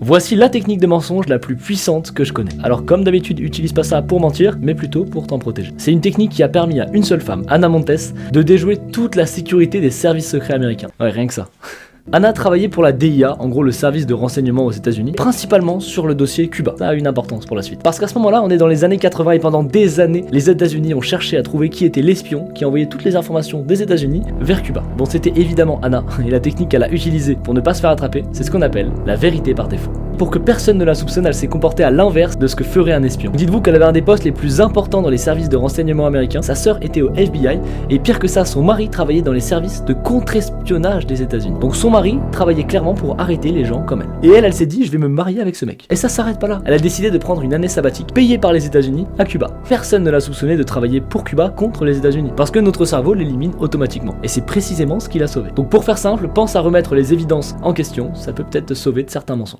Voici la technique de mensonge la plus puissante que je connais. Alors comme d'habitude, utilise pas ça pour mentir, mais plutôt pour t'en protéger. C'est une technique qui a permis à une seule femme, Anna Montes, de déjouer toute la sécurité des services secrets américains. Ouais, rien que ça. Anna travaillait pour la DIA, en gros le service de renseignement aux États-Unis, principalement sur le dossier Cuba. Ça a une importance pour la suite. Parce qu'à ce moment-là, on est dans les années 80 et pendant des années, les États-Unis ont cherché à trouver qui était l'espion qui envoyait toutes les informations des États-Unis vers Cuba. Bon, c'était évidemment Anna, et la technique qu'elle a utilisée pour ne pas se faire attraper, c'est ce qu'on appelle la vérité par défaut. Pour que personne ne la soupçonne, elle s'est comportée à l'inverse de ce que ferait un espion. Dites-vous qu'elle avait un des postes les plus importants dans les services de renseignement américains, sa sœur était au FBI, et pire que ça, son mari travaillait dans les services de contre-espionnage des États-Unis. Donc son mari travaillait clairement pour arrêter les gens comme elle. Et elle s'est dit, je vais me marier avec ce mec. Et ça s'arrête pas là. Elle a décidé de prendre une année sabbatique, payée par les États-Unis, à Cuba. Personne ne l'a soupçonné de travailler pour Cuba contre les États-Unis, parce que notre cerveau l'élimine automatiquement. Et c'est précisément ce qui l'a sauvé. Donc pour faire simple, pense à remettre les évidences en question, ça peut peut-être te sauver de certains mensonges.